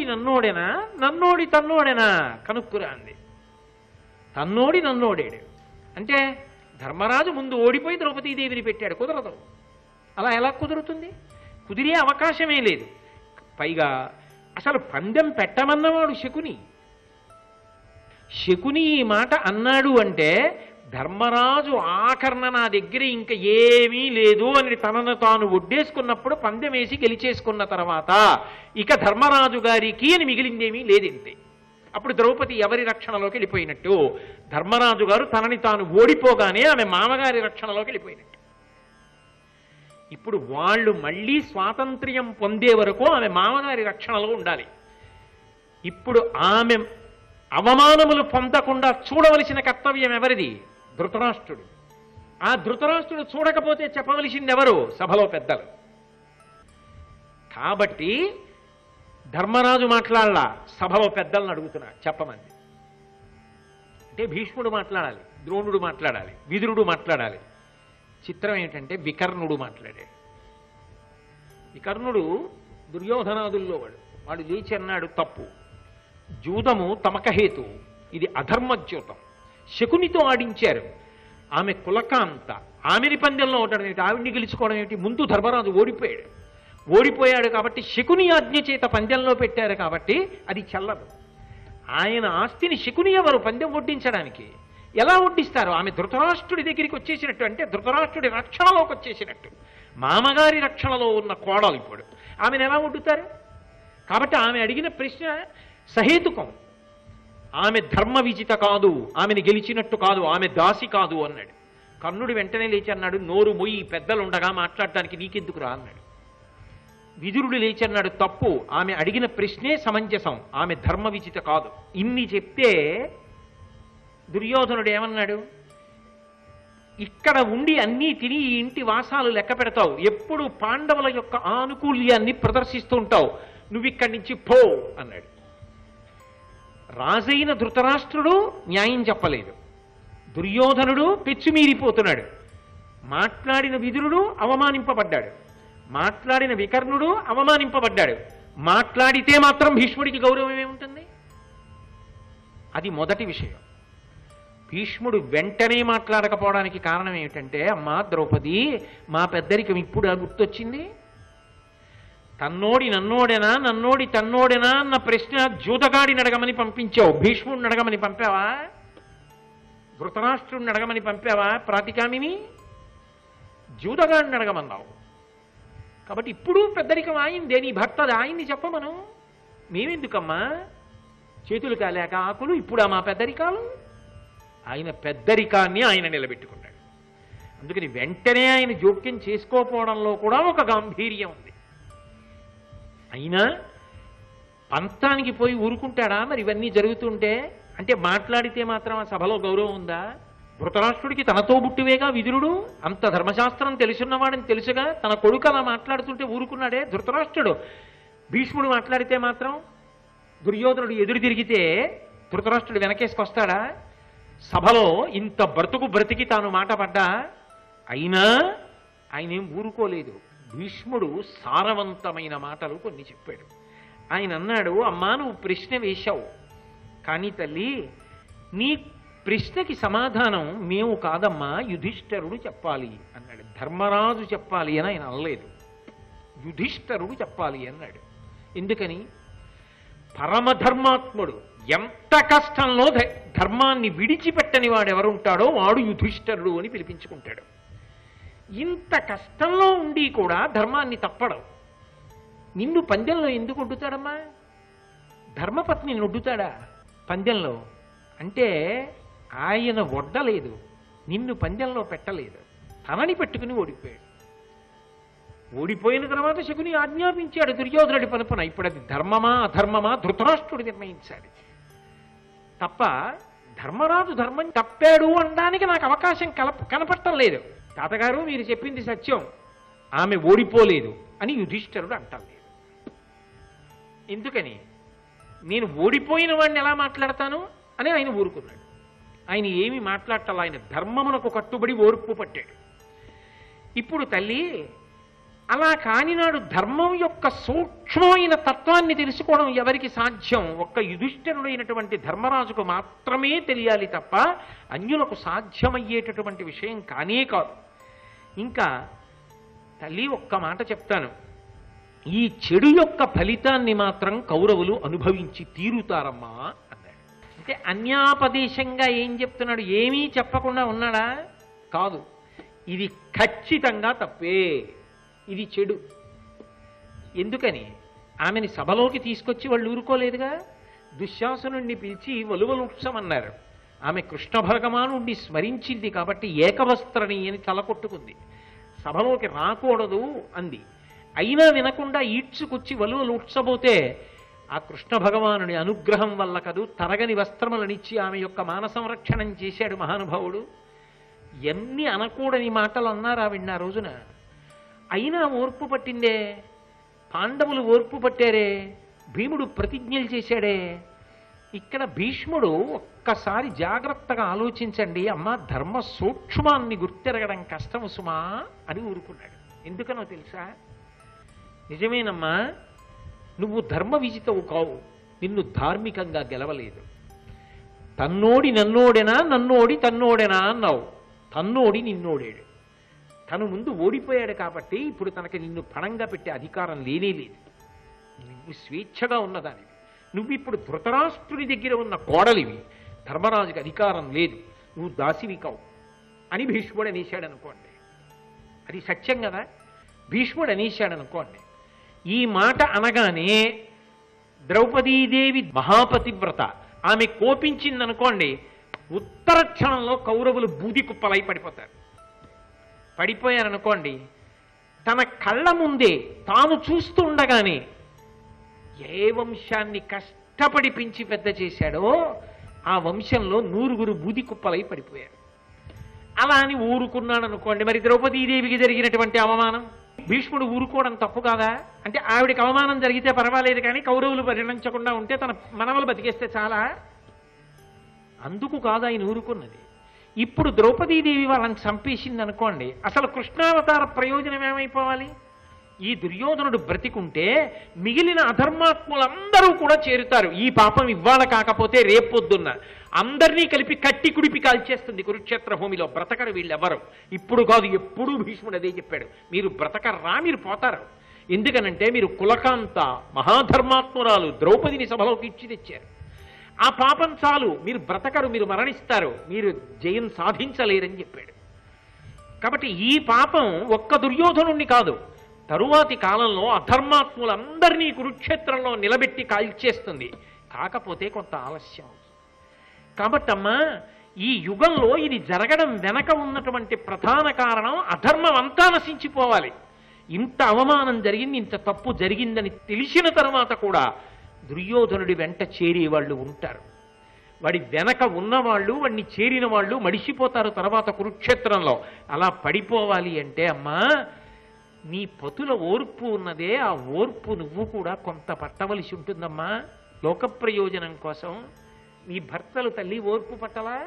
నన్నోడేనా నన్నోడి తన్నోడేనా కనుక్కురా అంది. తన్నోడి నన్నోడాడు అంటే ధర్మరాజు ముందు ఓడిపోయి ద్రౌపదీదేవిని పెట్టాడు. కుదరదు. అలా ఎలా కుదురుతుంది? కుదిరే అవకాశమే లేదు. పైగా అసలు పందెం పెట్టమన్నవాడు శకుని. శకుని ఈ మాట అన్నాడు అంటే ధర్మరాజు ఆఖరణ నా దగ్గర ఇంకా ఏమీ లేదు అని తనను తాను ఒడ్డేసుకున్నప్పుడు పందెం వేసి గెలిచేసుకున్న తర్వాత ఇక ధర్మరాజు గారికి అని మిగిలిందేమీ లేదంతే. అప్పుడు ద్రౌపది ఎవరి రక్షణలోకి వెళ్ళిపోయినట్టు? ధర్మరాజు గారు తనని తాను ఓడిపోగానే ఆమె మామగారి రక్షణలోకి వెళ్ళిపోయినట్టు. ఇప్పుడు వాళ్ళు మళ్ళీ స్వాతంత్ర్యం పొందే వరకు ఆమె మామగారి రక్షణలో ఉండాలి. ఇప్పుడు ఆమె అవమానములు పొందకుండా చూడవలసిన కర్తవ్యం ఎవరిది? ధృతరాష్ట్రుడు. ఆ ధృతరాష్ట్రుడు చూడకపోతే చెప్పవలసింది ఎవరు? సభలో పెద్దలు. కాబట్టి ధర్మరాజు మాట్లాడాల, సభలో పెద్దలను అడుగుతున్నా చెప్పమంది. అంటే భీష్ముడు మాట్లాడాలి, ద్రోణుడు మాట్లాడాలి, విదురుడు మాట్లాడాలి. చిత్రం ఏమిటంటే వికర్ణుడు మాట్లాడాడు. వికర్ణుడు దుర్యోధనాదుల్లో వాడు లేచి అన్నాడు, తప్పు, జూదము తమకహేతు, ఇది అధర్మజ్యూతం. శకునితో ఆడించారు. ఆమె కులకాంత, ఆమెని పందెంలో ఉండడం ఏమిటి, ఆవిడ్ని గెలుచుకోవడం ఏమిటి? ముందు ధర్మరాజు ఓడిపోయాడు కాబట్టి శకుని ఆజ్ఞ చేత పందెంలో పెట్టారు కాబట్టి అది చెల్లదు. ఆయన ఆస్తిని శకుని ఎవరు పందెం వడ్డించడానికి? ఎలా వడ్డిస్తారు? ఆమె ధృతరాష్ట్రుడి దగ్గరికి వచ్చేసినట్టు, అంటే ధృతరాష్ట్రుడి రక్షణలోకి వచ్చేసినట్టు. మామగారి రక్షణలో ఉన్న కోడలు ఇప్పుడు ఆమెను ఎలా వడ్డుతారు? కాబట్టి ఆమె అడిగిన ప్రశ్న సహేతుకం. ఆమె ధర్మ విజిత కాదు, ఆమెను గెలిచినట్టు కాదు, ఆమె దాసి కాదు అన్నాడు. కర్ణుడు వెంటనే లేచి అన్నాడు, నోరు మొయ్యి, పెద్దలు ఉండగా మాట్లాడటానికి నీకెందుకు రా అన్నాడు. విదురుడు లేచి అన్నాడు, తప్పు, ఆమె అడిగిన ప్రశ్నే సమంజసం, ఆమె ధర్మ విజిత కాదు. ఇన్ని చెప్తే దుర్యోధనుడు ఏమన్నాడు, ఇక్కడ ఉండి అన్నీ తిని ఈ ఇంటి వాసాలు లెక్క పెడతావు, ఎప్పుడు పాండవుల యొక్క ఆనుకూల్యాన్ని ప్రదర్శిస్తూ ఉంటావు, నువ్వు ఇక్కడి నుంచి పో అన్నాడు. రాజైన ధృతరాష్ట్రుడు న్యాయం చెప్పలేదు, దుర్యోధనుడు పెచ్చుమీరిపోతున్నాడు, మాట్లాడిన విదురుడు అవమానింపబడ్డాడు, మాట్లాడిన వికర్ణుడు అవమానింపబడ్డాడు. మాట్లాడితే మాత్రం భీష్ముడికి గౌరవం ఏముంటుంది? అది మొదటి విషయం. భీష్ముడు వెంటనే మాట్లాడకపోవడానికి కారణం ఏమిటంటే, అమ్మా ద్రౌపది, మా పెద్దరికం ఇప్పుడు గుర్తొచ్చింది. తన్నోడి నన్నోడేనా నన్నోడి తన్నోడేనా అన్న ప్రశ్న జూదగాడిని అడగమని పంపించావు, భీష్ముడిని అడగమని పంపావా? ధృతరాష్ట్రుడిని అడగమని పంపావా? ప్రాతికామిని జూదగాడిని అడగమన్నావు. కాబట్టి ఇప్పుడు పెద్దరికం ఆయిందే, నీ భర్తది, ఆయన్ని చెప్పమను. మేమెందుకమ్మా చేతులు కాలేక ఆకులు, ఇప్పుడా మా పెద్దరికాలు? ఆయన పెద్దరికాన్ని ఆయన నిలబెట్టుకున్నాడు. అందుకని వెంటనే ఆయన జోక్యం చేసుకోకపోవడంలో కూడా ఒక గాంభీర్యం ఉంది. అయినా పంతానికి పోయి ఊరుకుంటాడా మరి ఇవన్నీ జరుగుతుంటే? అంటే మాట్లాడితే మాత్రం ఆ సభలో గౌరవం ఉందా? ధృతరాష్ట్రుడికి తనతో బుట్టివేగా విదురుడు, అంత ధర్మశాస్త్రం తెలుసున్నవాడని తెలుసుగా తన కొడుకు అలా మాట్లాడుతుంటే ఊరుకున్నాడే ధృతరాష్ట్రుడు. భీష్ముడు మాట్లాడితే మాత్రం దుర్యోధనుడు ఎదురు తిరిగితే ధృతరాష్ట్రుడు వెనకేసుకొస్తాడా? సభలో ఇంత బ్రతికి తాను మాట పడ్డా, అయినా ఆయన ఏం ఊరుకోలేదు. భీష్ముడు సారవంతమైన మాటలు కొన్ని చెప్పాడు. ఆయన అన్నాడు, అమ్మా నువ్వు ప్రశ్న వేశావు, కానీ తల్లి నీ ప్రశ్నకి సమాధానం మేము కాదమ్మా, యుధిష్ఠరుడు చెప్పాలి అన్నాడు. ధర్మరాజు చెప్పాలి అని ఆయన అనలేదు, యుధిష్ఠరుడు చెప్పాలి అన్నాడు. ఎందుకని? పరమధర్మాత్ముడు, ఎంత కష్టంలో ధర్మాన్ని విడిచిపెట్టని వాడు ఎవరుంటాడో వాడు యుధిష్ఠరుడు అని పిలిపించుకుంటాడు. ఇంత కష్టంలో ఉండి కూడా ధర్మాన్ని తప్పడం. నిన్ను పందెంలో ఎందుకు ఒడ్డుతాడమ్మా? ధర్మపత్నిని ఒడ్డుతాడా పందెంలో? అంటే ఆయన ఒడ్డలేదు, నిన్ను పందెంలో పెట్టలేదు, తనని పెట్టుకుని ఓడిపోయాడు. ఓడిపోయిన తర్వాత శకుని ఆజ్ఞాపించాడు దుర్యోధనుడి పనుపున. ఇప్పుడు అది ధర్మమా అధర్మమా ధృతరాష్ట్రుడు నిర్ణయించాడు తప్ప ధర్మరాజు ధర్మం తప్పాడు అనడానికి నాకు అవకాశం కనపడటం లేదు. తాతగారు మీరు చెప్పింది సత్యం, ఆమె ఓడిపోలేదు అని యుధిష్ఠరుడు అంటలేదు. ఎందుకని? నేను ఓడిపోయిన వాడిని ఎలా మాట్లాడతాను అని ఆయన ఊరుకున్నాడు. ఆయన ఏమి మాట్లాడటం, ఆయన ధర్మమునకు కట్టుబడి ఓర్పు పట్టాడు. ఇప్పుడు తల్లి అలా కానినాడు ధర్మం యొక్క సూక్ష్మమైన తత్వాన్ని తెలుసుకోవడం ఎవరికి సాధ్యం? ఒక్క యుధిష్ఠిరుడైనటువంటి ధర్మరాజుకు మాత్రమే తెలియాలి తప్ప అన్యులకు సాధ్యమయ్యేటటువంటి విషయం కానే కాదు. ఇంకా తల్లి ఒక్క మాట చెప్తాను, ఈ చెడు యొక్క ఫలితాన్ని మాత్రం కౌరవులు అనుభవించి తీరుతారమ్మా అన్నాడు. అంటే అన్యాపదేశంగా ఏం చెప్తున్నాడు? ఏమీ చెప్పకుండా ఉన్నాడా? కాదు, ఇది ఖచ్చితంగా తప్పే, ఇది చెడు. ఎందుకని? ఆమెని సభలోకి తీసుకొచ్చి వాళ్ళు ఊరుకోలేదుగా. దుశ్శాసనుణ్ణి పిలిచి వలువలుత్సమన్నారు. ఆమె కృష్ణ భగవానుణ్ణి స్మరించింది కాబట్టి ఏకవస్త్రని అని తలకొట్టుకుంది. సభలోకి రాకూడదు అంది. అయినా వినకుండా ఈడ్చుకొచ్చి వలువలు ఉడ్చబోతే ఆ కృష్ణ భగవానుడి అనుగ్రహం వల్ల కదూ తరగని వస్త్రములనిచ్చి ఆమె యొక్క మాన సంరక్షణం చేశాడు మహానుభావుడు. ఎన్ని అనకూడని మాటలు అన్నారు ఆవిడ ఆ రోజున. అయినా ఓర్పు పట్టిందే. పాండవులు ఓర్పు పట్టారే. భీముడు ప్రతిజ్ఞలు చేశాడే. ఇక్కడ భీష్ముడు ఒక్కసారి జాగ్రత్తగా ఆలోచించండి అమ్మా, ధర్మ సూక్ష్మాన్ని గుర్తెరగడం కష్టము సుమా అని ఊరుకున్నాడు. ఎందుకనో తెలుసా? నిజమేనమ్మా, నువ్వు ధర్మ విజితవు కావు, నిన్ను ధార్మికంగా గెలవలేదు. తన్నోడి నన్నోడెనా, నన్నోడి తన్నోడెనా అన్నావు. తన్నోడి నిన్నోడాడు. తను ముందు ఓడిపోయాడు కాబట్టి ఇప్పుడు తనకి నిన్ను పణంగా పెట్టే అధికారం లేనే లేదు. నువ్వు స్వేచ్ఛగా ఉన్నదానివి. నువ్వు ఇప్పుడు ధృతరాష్ట్రుని దగ్గర ఉన్న కోడలివి. ధర్మరాజుకి అధికారం లేదు, నువ్వు దాసివి కావు అని భీష్ముడు అనేశాడు అనుకోండి. అది సత్యం కదా. భీష్ముడు అనేశాడు అనుకోండి. ఈ మాట అనగానే ద్రౌపదీదేవి మహాపతివ్రత, ఆమె కోపించిందనుకోండి, ఉత్తర క్షణంలో కౌరవులు బూది కుప్పలై పడిపోతారు. పడిపోయారనుకోండి, తన కళ్ళ ముందే తాను చూస్తుండగానే ఏ వంశాన్ని కష్టపడి పెంచి పెద్ద చేశాడో ఆ వంశంలో 100 బూది కుప్పలై పడిపోయారు. అలా అని ఊరుకున్నాడు అనుకోండి, మరి ద్రౌపదీదేవికి జరిగినటువంటి అవమానం భీష్ముడు ఊరుకోవడం తప్పు కాదా? అంటే ఆవిడికి అవమానం జరిగితే పర్వాలేదు, కానీ కౌరవులు పరిణించకుండా ఉంటే తన మనవలు బతికేస్తే చాలా. అందుకు కాదు ఆయన ఊరుకున్నది. ఇప్పుడు ద్రౌపదీదేవి వాళ్ళని చంపేసింది అనుకోండి, అసలు కృష్ణావతార ప్రయోజనం ఏమైపోవాలి? ఈ దుర్యోధనుడు బ్రతికుంటే మిగిలిన అధర్మాత్ములందరూ కూడా చేరుతారు. ఈ పాపం ఇవాళ కాకపోతే రేపొద్దున్న అందరినీ కలిపి కట్టి కుడిపి కాల్చేస్తుంది కురుక్షేత్ర భూమిలో. బ్రతకరు వీళ్ళెవ్వరు. ఇప్పుడు కాదు, ఎప్పుడూ భీష్ముడు అదే చెప్పాడు, మీరు బ్రతకర్రా, మీరు పోతారు. ఎందుకనంటే మీరు కులకాంత మహాధర్మాత్మురాలు ద్రౌపదిని సభలోకి ఇచ్చి తెచ్చారు. ఆ పాపం చాలు, మీరు బ్రతకరు, మీరు మరణిస్తారు, మీరు జయం సాధించలేరని చెప్పాడు. కాబట్టి ఈ పాపం ఒక్క దుర్యోధనుణ్ణి కాదు, తరువాతి కాలంలో అధర్మాత్ములందరినీ కురుక్షేత్రంలో నిలబెట్టి కాల్చేస్తుంది. కాకపోతే కొంత ఆలస్యం. కాబట్టమ్మా, ఈ యుగంలో ఇది జరగడం వెనక ఉన్నటువంటి ప్రధాన కారణం అధర్మం అంతా నశించిపోవాలి. ఇంత అవమానం జరిగింది, ఇంత తప్పు జరిగిందని తెలిసిన తర్వాత కూడా దుర్యోధనుడి వెంట చేరే వాళ్ళు ఉంటారు. వాడి వెనక ఉన్నవాళ్ళు, వాడిని చేరిన వాళ్ళు మడిసిపోతారు తర్వాత కురుక్షేత్రంలో. అలా పడిపోవాలి అంటే అమ్మా, నీ పతుల ఓర్పు ఉన్నదే, ఆ ఓర్పు నువ్వు కూడా కొంత పట్టవలసి ఉంటుందమ్మా. లోక ప్రయోజనం కోసం నీ భర్తలు తల్లి ఓర్పు పట్టలా?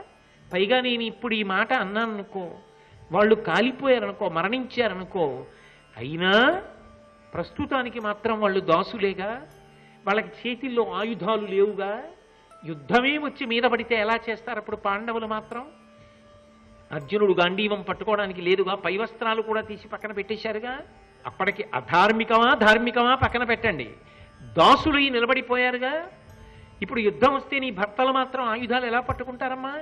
పైగా నేను ఇప్పుడు ఈ మాట అన్నాననుకో, వాళ్ళు కాలిపోయారనుకో, మరణించారనుకో, అయినా ప్రస్తుతానికి మాత్రం వాళ్ళు దాసులేగా, వాళ్ళకి చేతిల్లో ఆయుధాలు లేవుగా. యుద్ధమే వచ్చి మీద పడితే ఎలా చేస్తారు అప్పుడు పాండవులు మాత్రం? అర్జునుడు గాంధీవం పట్టుకోవడానికి లేదుగా, పై వస్త్రాలు కూడా తీసి పక్కన పెట్టేశారుగా. అప్పటికి అధార్మికమా ధార్మికమా పక్కన పెట్టండి, దాసులై నిలబడిపోయారుగా. ఇప్పుడు యుద్ధం వస్తే నీ భర్తలు మాత్రం ఆయుధాలు ఎలా పట్టుకుంటారమ్మా?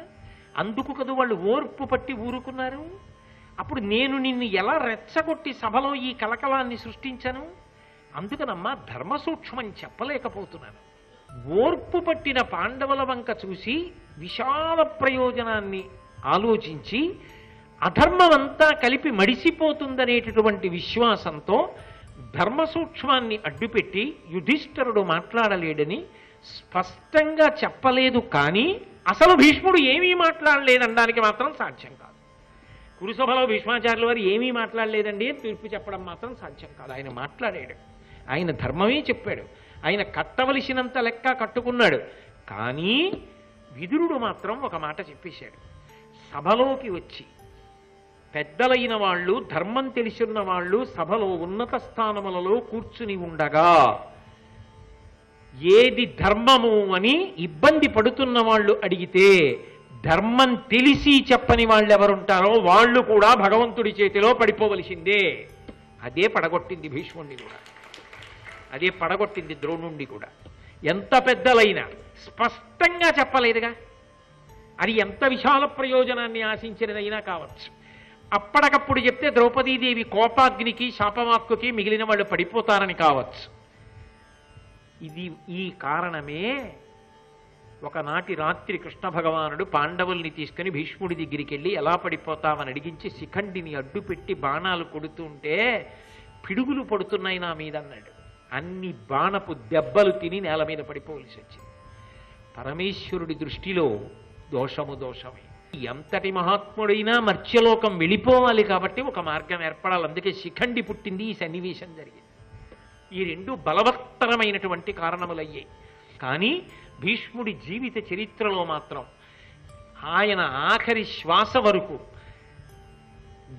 అందుకు కదూ వాళ్ళు ఓర్పు పట్టి ఊరుకున్నారు. అప్పుడు నేను నిన్ను ఎలా రెచ్చగొట్టి సభలో ఈ కలకలాన్ని సృష్టించను? అందుకనమ్మా ధర్మ సూక్ష్మం చెప్పలేకపోతున్నాను. ఓర్పు పట్టిన పాండవుల వంక చూసి విశాల ప్రయోజనాన్ని ఆలోచించి అధర్మమంతా కలిపి మడిసిపోతుందనేటటువంటి విశ్వాసంతో ధర్మ సూక్ష్మాన్ని అడ్డుపెట్టి యుధిష్ఠిరుడు మాట్లాడలేడని స్పష్టంగా చెప్పలేదు. కానీ అసలు భీష్ముడు ఏమీ మాట్లాడలేదనడానికి మాత్రం సాధ్యం కాదు. కురుసభలో భీష్మాచార్యుల వారు ఏమీ మాట్లాడలేదండి తీర్పు చెప్పడం మాత్రం సాధ్యం కాదు. ఆయన మాట్లాడాడు, ఆయన ధర్మమే చెప్పాడు, ఆయన కట్టవలసినంత లెక్క కట్టుకున్నాడు. కానీ విదురుడు మాత్రం ఒక మాట చెప్పేశాడు. సభలోకి వచ్చి పెద్దలైన వాళ్ళు, ధర్మం తెలిసిన వాళ్ళు సభలో ఉన్నత స్థానములలో కూర్చుని ఉండగా ఏది ధర్మము అని ఇబ్బంది పడుతున్న వాళ్ళు అడిగితే ధర్మం తెలిసి చెప్పని వాళ్ళు ఎవరుంటారో వాళ్ళు కూడా భగవంతుడి చేతిలో పడిపోవలసిందే. అదే పడగొట్టింది భీష్ముడిని కూడా, అదే పడగొట్టింది ద్రోణుణ్ణి కూడా. ఎంత పెద్దలైనా స్పష్టంగా చెప్పలేదుగా, అది ఎంత విశాల ప్రయోజనాన్ని ఆశించినదైనా కావచ్చు. అప్పటికప్పుడు చెప్తే ద్రౌపదీదేవి కోపాగ్నికి, శాపవాక్కుకి మిగిలిన వాళ్ళు పడిపోతారని కావచ్చు. ఈ కారణమే ఒకనాటి రాత్రి కృష్ణ భగవానుడు పాండవుల్ని తీసుకుని భీష్ముడి దగ్గరికి వెళ్ళి ఎలా పడిపోతామని అడిగించి శిఖండిని అడ్డుపెట్టి బాణాలు కొడుతుంటే పిడుగులు పడుతున్నాయి నా మీద అన్నాడు. అన్ని బాణపు దెబ్బలు తిని నేల మీద పడిపోవలసి వచ్చింది. పరమేశ్వరుడి దృష్టిలో దోషము దోషమే. ఎంతటి మహాత్ముడైనా మర్త్యలోకం వెళ్ళిపోవాలి కాబట్టి ఒక మార్గం ఏర్పడాలి. అందుకే శిఖండి పుట్టింది, ఈ సన్నివేశం జరిగింది. ఈ రెండు బలవత్తరమైనటువంటి కారణములయ్యాయి. కానీ భీష్ముడి జీవిత చరిత్రలో మాత్రం ఆయన ఆఖరి శ్వాస వరకు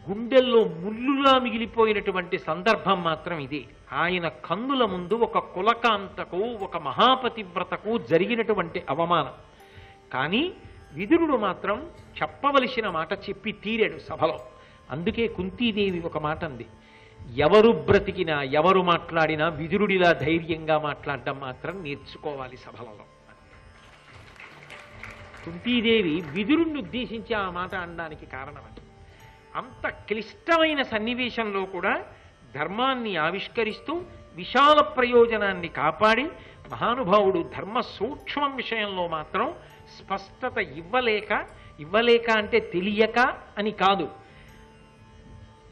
గుండెల్లో ముల్లులా మిగిలిపోయినటువంటి సందర్భం మాత్రం ఇది. ఆయన కన్నుల ముందు ఒక కులకాంతకు, ఒక మహాపతివ్రతకు జరిగినటువంటి అవమానం. కానీ విదురుడు మాత్రం చెప్పవలసిన మాట చెప్పి తీరాడు సభలో. అందుకే కుంతీదేవి ఒక మాట అంది, ఎవరు బ్రతికినా ఎవరు మాట్లాడినా విదురుడిలా ధైర్యంగా మాట్లాడడం మాత్రం నేర్చుకోవాలి సభలలో. కుంతీదేవి విదురుణ్ణి ఉద్దేశించి ఆ మాట అనడానికి కారణం అది. అంత క్లిష్టమైన సన్నివేశంలో కూడా ధర్మాన్ని ఆవిష్కరిస్తూ విశాల ప్రయోజనాన్ని కాపాడి మహానుభావుడు ధర్మ సూక్ష్మం విషయంలో మాత్రం స్పష్టత ఇవ్వలేక అంటే తెలియక అని కాదు,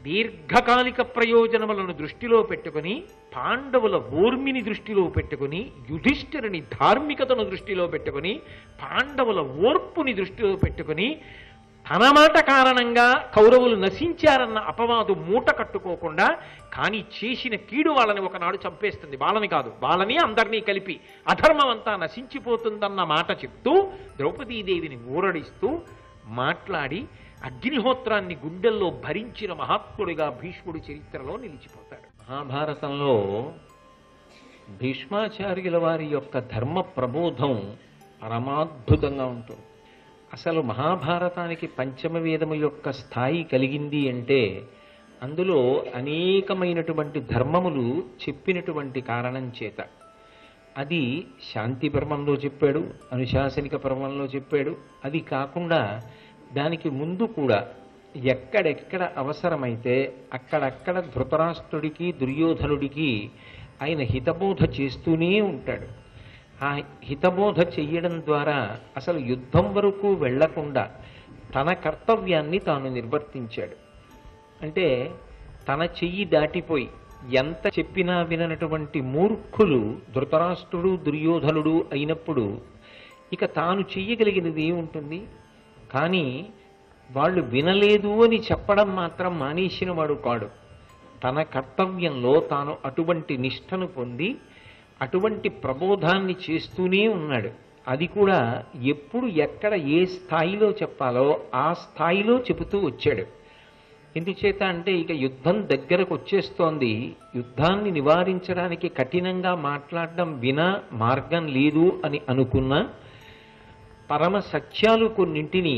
దీర్ఘకాలిక ప్రయోజనములను దృష్టిలో పెట్టుకుని, పాండవుల ఓర్మిని దృష్టిలో పెట్టుకుని, యుధిష్ఠిరుని ధార్మికతను దృష్టిలో పెట్టుకుని, పాండవుల ఓర్పుని దృష్టిలో పెట్టుకుని, తన మాట కారణంగా కౌరవులు నశించారన్న అపవాదు మూట కట్టుకోకుండా, కానీ చేసిన కీడు వాళ్ళని ఒకనాడు చంపేస్తుంది. వాళ్ళని కాదు, వాళ్ళని అందరినీ కలిపి అధర్మం అంతా నశించిపోతుందన్న మాట చెప్తూ ద్రౌపదీదేవిని ఊరడిస్తూ మాట్లాడి అగ్నిహోత్రాన్ని గుండెల్లో భరించిన మహాత్ముడిగా భీష్ముడి చరిత్రలో నిలిచిపోతాడు. మహాభారతంలో భీష్మాచార్యుల వారి యొక్క ధర్మ ప్రబోధం పరమాద్భుతంగా ఉంటుంది. అసలు మహాభారతానికి పంచమ వేదము యొక్క స్థాయి కలిగింది అంటే అందులో అనేకమైనటువంటి ధర్మములు చెప్పినటువంటి కారణం చేత. అది శాంతి పర్వంలో చెప్పాడు, అనుశాసనిక పర్వంలో చెప్పాడు. అది కాకుండా దానికి ముందు కూడా ఎక్కడెక్కడ అవసరమైతే అక్కడక్కడ ధృతరాష్ట్రుడికి, దుర్యోధనుడికి ఆయన హితబోధ చేస్తూనే ఉంటాడు. ఆ హితబోధ చెయ్యడం ద్వారా అసలు యుద్ధం వరకు వెళ్లకుండా తన కర్తవ్యాన్ని తాను నిర్వర్తించాడు. అంటే తన చెయ్యి దాటిపోయి ఎంత చెప్పినా విననటువంటి మూర్ఖులు ధృతరాష్ట్రుడు, దుర్యోధనుడు అయినప్పుడు ఇక తాను చెయ్యగలిగినది ఏముంటుంది? కానీ వాళ్ళు వినలేదు అని చెప్పడం మాత్రం మానేసిన వాడు కాడు. తన కర్తవ్యంలో తాను అటువంటి నిష్ఠను పొంది అటువంటి ప్రబోధాన్ని చేస్తూనే ఉన్నాడు. అది కూడా ఎప్పుడు ఎక్కడ ఏ స్థాయిలో చెప్పాలో ఆ స్థాయిలో చెబుతూ వచ్చాడు. ఎందుచేత అంటే ఇక యుద్ధం దగ్గరకు వచ్చేస్తోంది, యుద్ధాన్ని నివారించడానికి కఠినంగా మాట్లాడడం వినా మార్గం లేదు అని అనుకున్న పరమ సత్యాలు కొన్నింటిని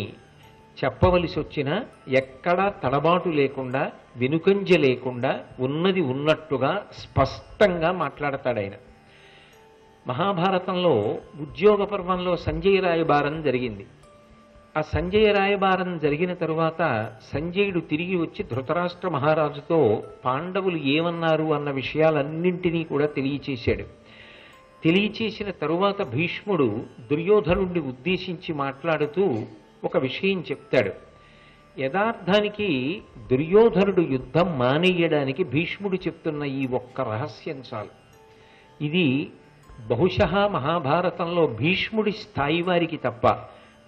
చెప్పవలసి వచ్చినా ఎక్కడా తడబాటు లేకుండా, వెనుకంజ లేకుండా ఉన్నది ఉన్నట్టుగా స్పష్టంగా మాట్లాడతాడాయన. మహాభారతంలో ఉద్యోగ పర్వంలో సంజయ రాయబారం జరిగింది. ఆ సంజయ రాయబారం జరిగిన తరువాత సంజయుడు తిరిగి వచ్చి ధృతరాష్ట్ర మహారాజుతో పాండవులు ఏమన్నారు అన్న విషయాలన్నింటినీ కూడా తెలియచేశాడు. తెలియచేసిన తరువాత భీష్ముడు దుర్యోధనుడిని ఉద్దేశించి మాట్లాడుతూ ఒక విషయం చెప్తాడు. యథార్థానికి దుర్యోధనుడు యుద్ధం మానేయడానికి భీష్ముడు చెప్తున్న ఈ ఒక్క రహస్యం చాలు. ఇది బహుశः మహాభారతంలో భీష్ముడి స్థాయి వారికి తప్ప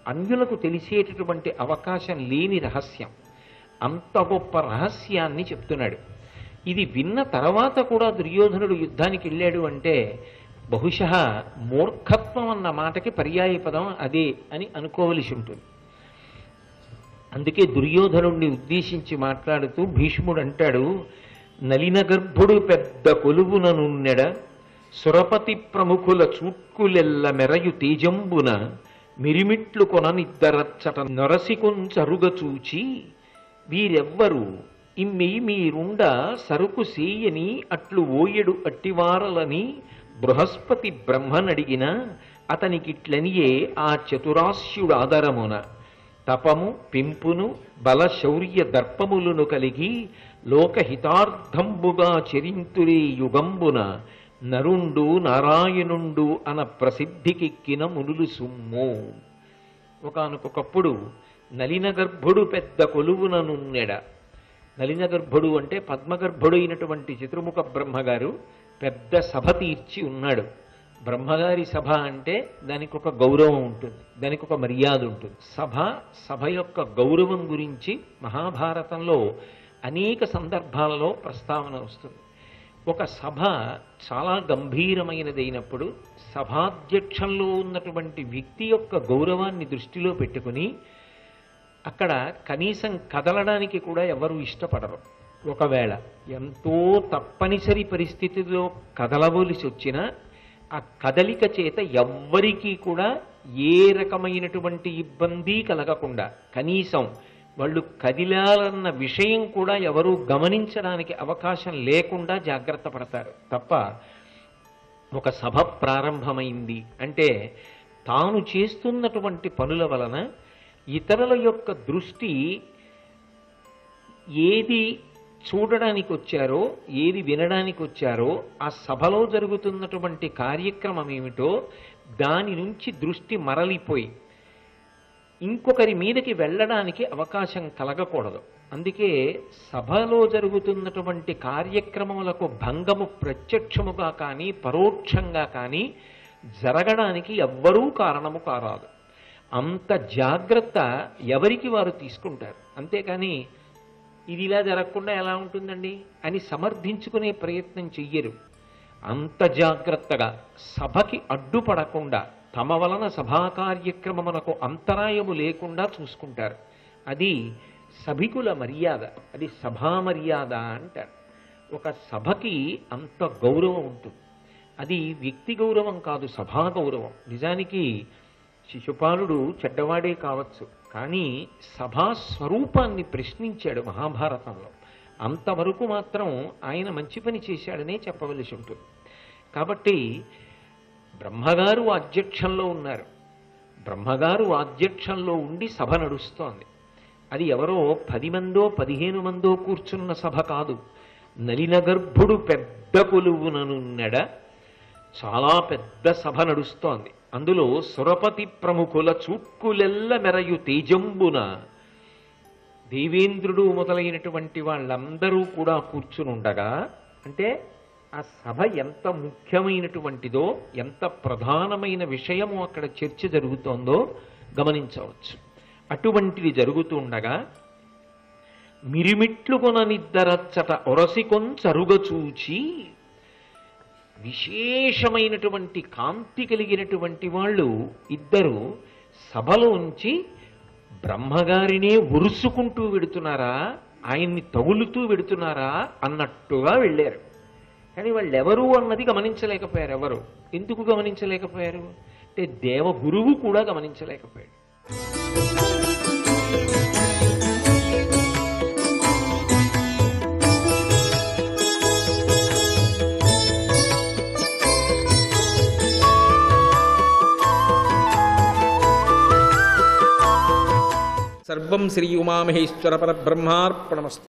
అన్యులకు తెలిసేటటువంటి అవకాశం లేని రహస్యం. అంత గొప్ప రహస్యాన్ని చెప్తున్నాడు. ఇది విన్న తర్వాత కూడా దుర్యోధనుడు యుద్ధానికి వెళ్ళాడు అంటే బహుశः మూర్ఖత్వం అన్న మాటకి పర్యాయ పదం అదే అని అనుకోవలసి ఉంటుంది. అందుకే దుర్యోధనుణ్ణి ఉద్దేశించి మాట్లాడుతూ భీష్ముడు అంటాడు, నలిన గర్భుడు పెద్ద కొలువుననున్నెడ సురపతి ప్రముఖుల చూట్కులెల్ల మెరయు తేజంబున మిరిమిట్లు కొననిద్దరచ్చట నొరసికొంచరుగ చూచి వీరెవ్వరు ఇమ్మి మీరుండ సరుకు సేయని అట్లు ఓయెడు అట్టివారలని బృహస్పతి బ్రహ్మనడిగిన అతనికిట్లనియే ఆ చతురాస్యుడు ఆదరమున తపము పెంపును బల శౌర్య దర్పములను కలిగి లోకహితార్థంబుగా చరింతురే యుగంబున నరుండు నారాయణుండు అన ప్రసిద్ధికెక్కిన మునులు సుమ్ము. ఒకానొకప్పుడు నలిన గర్భుడు పెద్ద కొలువుననున్నెడ. నలిన గర్భుడు అంటే పద్మగర్భుడు అయినటువంటి చతుర్ముఖ బ్రహ్మగారు పెద్ద సభ తీర్చి ఉన్నాడు. బ్రహ్మగారి సభ అంటే దానికి ఒక గౌరవం ఉంటుంది, దానికి ఒక మర్యాద ఉంటుంది. సభ యొక్క గౌరవం గురించి మహాభారతంలో అనేక సందర్భాలలో ప్రస్తావన వస్తుంది. ఒక సభ చాలా గంభీరమైనదైనప్పుడు సభాధ్యక్షంలో ఉన్నటువంటి వ్యక్తి యొక్క గౌరవాన్ని దృష్టిలో పెట్టుకుని అక్కడ కనీసం కదలడానికి కూడా ఎవరు ఇష్టపడరు. ఒకవేళ ఎంతో తప్పనిసరి పరిస్థితిలో కదలవలసి వచ్చినా ఆ కదలిక చేత ఎవ్వరికీ కూడా ఏ రకమైనటువంటి ఇబ్బంది కలగకుండా కనీసం వాళ్ళు కదిలాలన్న విషయం కూడా ఎవరూ గమనించడానికి అవకాశం లేకుండా జాగ్రత్త పడతారు తప్ప ఒక సభ ప్రారంభమైంది అంటే తాను చేస్తున్నటువంటి పనుల వలన ఇతరుల యొక్క దృష్టి ఏది చూడడానికి వచ్చారో ఏది వినడానికి వచ్చారో ఆ సభలో జరుగుతున్నటువంటి కార్యక్రమం ఏమిటో దాని నుంచి దృష్టి మరలిపోయి ఇంకొకరి మీదకి వెళ్ళడానికి అవకాశం కలగకూడదు. అందుకే సభలో జరుగుతున్నటువంటి కార్యక్రమములకు భంగము ప్రత్యక్షముగా కానీ పరోక్షంగా కానీ జరగడానికి ఎవ్వరూ కారణము కారాదు. అంత జాగ్రత్త ఎవరికి వారు తీసుకుంటారు. అంతేకాని ఇది ఇలా జరగకుండా ఎలా ఉంటుందండి అని సమర్థించుకునే ప్రయత్నం చెయ్యరు. అంత జాగ్రత్తగా సభకి అడ్డుపడకుండా తమ వలన సభా కార్యక్రమమునకు అంతరాయము లేకుండా చూసుకుంటారు. అది సభికుల మర్యాద, అది సభా మర్యాద అంటారు. ఒక సభకి అంత గౌరవం ఉంటుంది. అది వ్యక్తి గౌరవం కాదు, సభా గౌరవం. నిజానికి శిశుపాలుడు చెడ్డవాడే కావచ్చు, కానీ సభా స్వరూపాన్ని ప్రశ్నించాడు మహాభారతంలో. అంతవరకు మాత్రం ఆయన మంచి పని చేశాడనే చెప్పవలసి ఉంటుంది. కాబట్టి బ్రహ్మగారు అధ్యక్షంలో ఉన్నారు. బ్రహ్మగారు అధ్యక్షంలో ఉండి సభ నడుస్తోంది. అది ఎవరో 10 మందో 15 మందో కూర్చున్న సభ కాదు. నలిన గర్భుడు పెద్ద కొలువుననున్నెడ చాలా పెద్ద సభ నడుస్తోంది. అందులో సురపతి ప్రముఖుల చూట్కులెల్ల మెరయు తేజంబున దేవేంద్రుడు మొదలైనటువంటి వాళ్ళందరూ కూడా కూర్చునుండగా, అంటే ఆ సభ ఎంత ముఖ్యమైనటువంటిదో, ఎంత ప్రధానమైన విషయము అక్కడ చర్చ జరుగుతోందో గమనించవచ్చు. అటువంటిది జరుగుతుండగా మిరిమిట్లు కొననిద్దరచ్చట ఒరసికొంచరుగ చూచి, విశేషమైనటువంటి కాంతి కలిగినటువంటి వాళ్ళు ఇద్దరు సభలోంచి బ్రహ్మగారినే ఉరుసుకుంటూ వెడుతున్నారా, ఆయన్ని తగులుతూ వెడుతున్నారా అన్నట్టుగా వెళ్ళారు. కానీ వాళ్ళు ఎవరు అన్నది గమనించలేకపోయారు. ఎవరు ఎందుకు గమనించలేకపోయారు అంటే దేవగురువు కూడా గమనించలేకపోయాడు. సర్వం శ్రీ ఉమామహేశ్వర పరబ్రహ్మార్పణమస్తు.